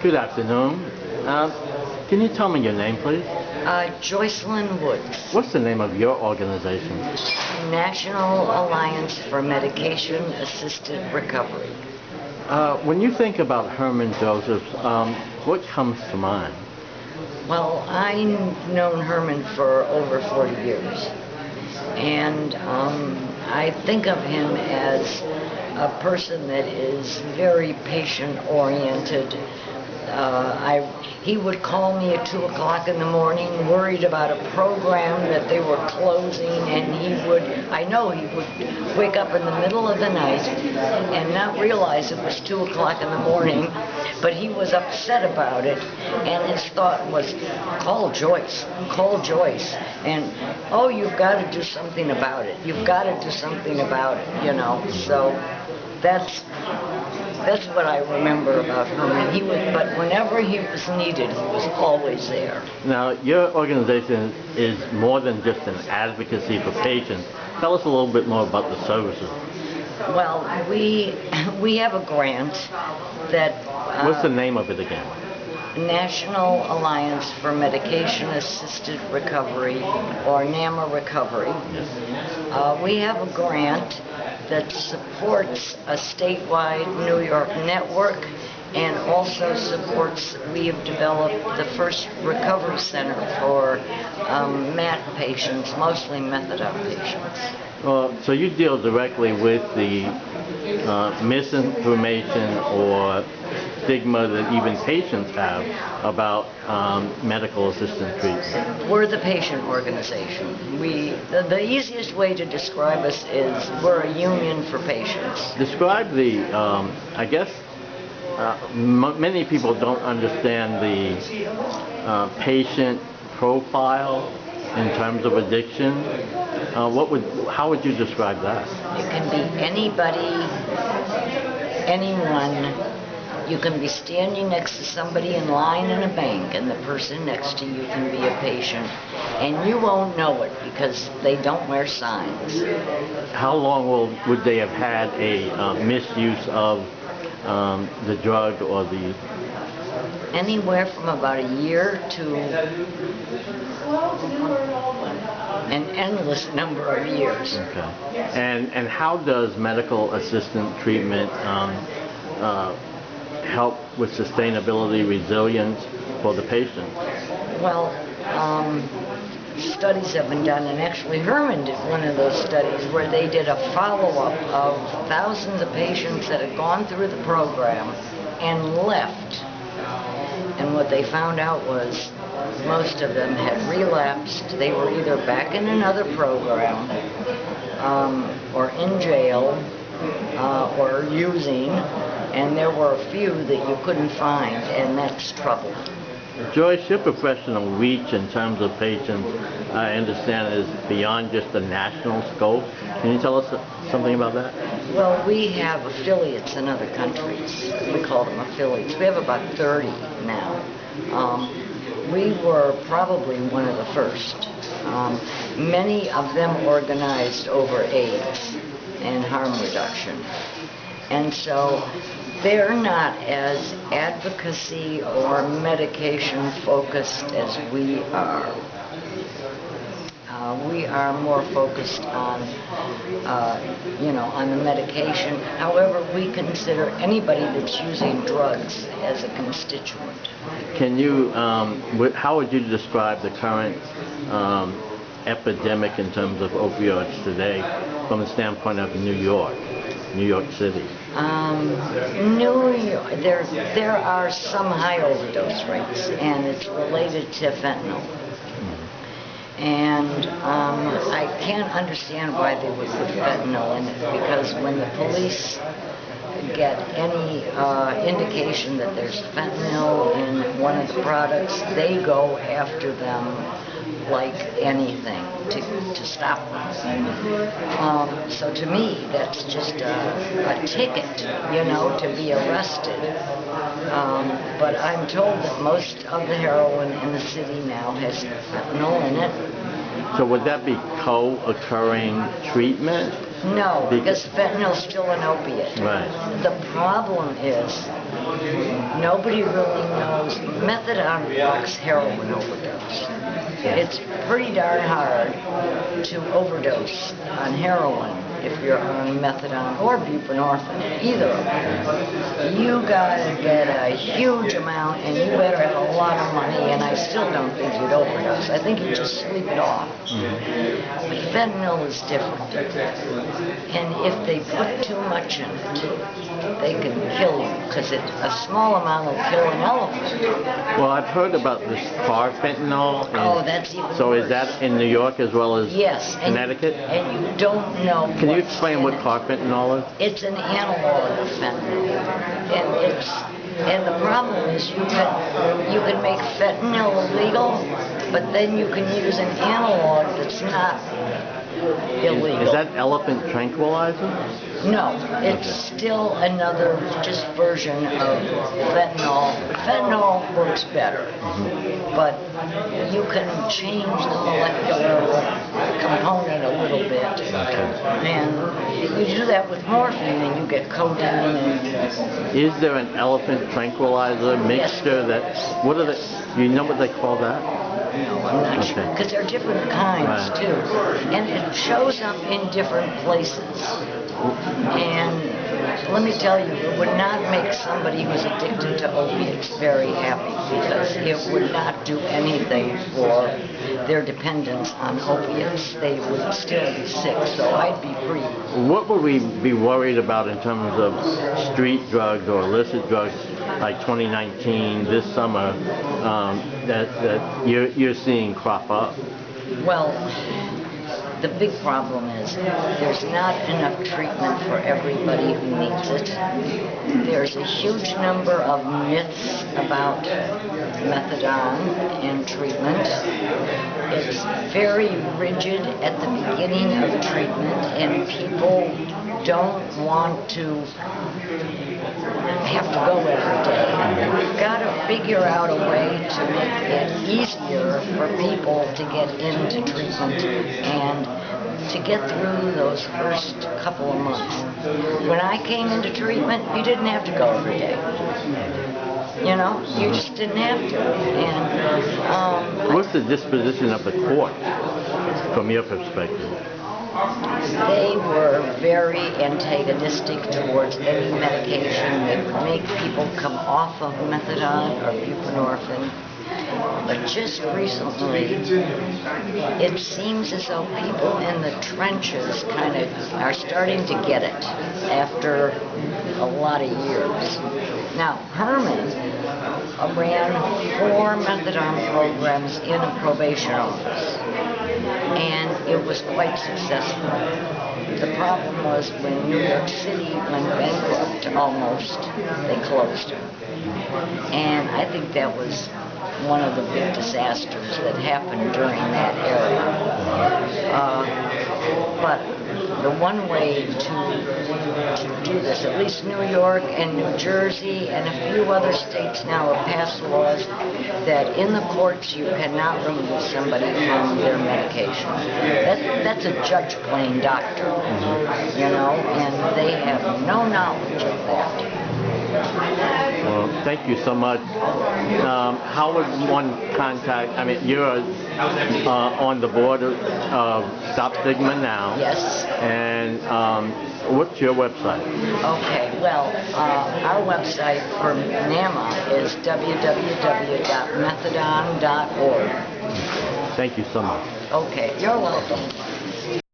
Good afternoon. Can you tell me your name, please? Joyce Woods. What's the name of your organization? National Alliance for Medication Assisted Recovery. When you think about Herman Josephs, what comes to mind? Well, I've known Herman for over 40 years, and I think of him as a person that is very patient-oriented. He would call me at 2 o'clock in the morning, worried about a program that they were closing, and I know he would wake up in the middle of the night and not realize it was 2 o'clock in the morning, but he was upset about it, and his thought was, call Joyce, and, oh, you've got to do something about it, so that's what I remember about Herman. But whenever he was needed, he was always there. Now, your organization is more than just an advocacy for patients. Tell us a little bit more about the services. Well, we have a grant that... What's the name of it again? National Alliance for Medication Assisted Recovery, or NAMA Recovery. Yes. We have a grant that supports a statewide New York network, and also we have developed the first recovery center for MAT patients, mostly methadone patients. So you deal directly with the misinformation or stigma that even patients have about medical assisted treatment. We're the patient organization. The easiest way to describe us is we're a union for patients. Describe the, I guess, many people don't understand the patient profile in terms of addiction. How would you describe that? It can be anybody, anyone. You can be standing next to somebody in line in a bank, and the person next to you can be a patient, and you won't know it because they don't wear signs. How long would they have had a misuse of the drug or the... Anywhere from about a year to an endless number of years. Okay. And how does medical assistant treatment help with sustainability, resilience for the patient? Well, studies have been done, and actually Herman did one of those studies where they did a follow-up of thousands of patients that had gone through the program and left. And what they found out was most of them had relapsed. They were either back in another program or in jail or using, and there were a few that you couldn't find, and that's trouble. Joyce, your professional reach in terms of patients, I understand, is beyond just the national scope. Can you tell us something about that? Well, we have affiliates in other countries. We call them affiliates. We have about 30 now. We were probably one of the first. Many of them organized over AIDS and harm reduction. And so they're not as advocacy or medication focused as we are. We are more focused on, on the medication. However, we consider anybody that's using drugs as a constituent. Can you, how would you describe the current epidemic in terms of opioids today from the standpoint of New York City? New York, there are some high overdose rates, and it's related to fentanyl. And I can't understand why they would put fentanyl in it, because when the police get any indication that there's fentanyl in one of the products, they go after them like anything to stop them. So to me, that's just a ticket, to be arrested. But I'm told that most of the heroin in the city now has fentanyl in it. So would that be co-occurring treatment? No, because fentanyl is still an opiate. Right. The problem is Nobody really knows. Methadone blocks heroin overdose. It's pretty darn hard to overdose on heroin if you're on methadone or buprenorphine, either of them. You gotta get a huge amount, and you better have a lot of money, and I still don't think you'd overdose. I think you just sleep it off. But fentanyl is different. And if they put too much in it, they can kill you, because a small amount will kill an elephant. Well, I've heard about this fentanyl. Oh, that's even So worse. is that in New York as well as Yes, Connecticut? And you don't know. Can you what's explain in what it. fentanyl is? It's an analog of fentanyl, and the problem is you can make fentanyl illegal, but then you can use an analog that's not illegal. Is that elephant tranquilizer? No, it's still another just version of fentanyl. Fentanyl works better, but you can change the molecular component a little bit. And you do that with morphine and you get codeine and... Is there an elephant tranquilizer mixture what are you know what they call that? No, I'm not sure. Because there are different kinds, too. And it shows up in different places. And let me tell you, it would not make somebody who's addicted to opiates very happy, because it would not do anything for their dependence on opiates. They would still be sick, so I'd be free. What would we be worried about in terms of street drugs or illicit drugs like 2019, this summer, that you're seeing crop up? Well, the big problem is there's not enough treatment for everybody who needs it. There's a huge number of myths about methadone and treatment. It's very rigid at the beginning of treatment, and people don't want to have to go every day. We've got to figure out a way to make it easier for people to get into treatment and to get through those first couple of months. When I came into treatment, you didn't have to go every day. You know, you just didn't have to. And what's the disposition of the court from your perspective? They were very antagonistic towards any medication that would make people come off of methadone or buprenorphine. But just recently, it seems as though people in the trenches kind of are starting to get it after a lot of years. Now, Herman ran 4 methadone programs in a probation office, and it was quite successful. The problem was when New York City went bankrupt almost, they closed it. And I think that was one of the big disasters that happened during that era. But the one way to do this, at least New York and New Jersey and a few other states now have passed laws that in the courts you cannot remove somebody from their medication. That's a judge playing doctor, you know, and they have no knowledge of that. Well, thank you so much. How would one contact, I mean, you're on the board of Stop Stigma now. Yes. And what's your website? Okay, well, our website for NAMA is www.methadone.org. Thank you so much. Okay, you're welcome.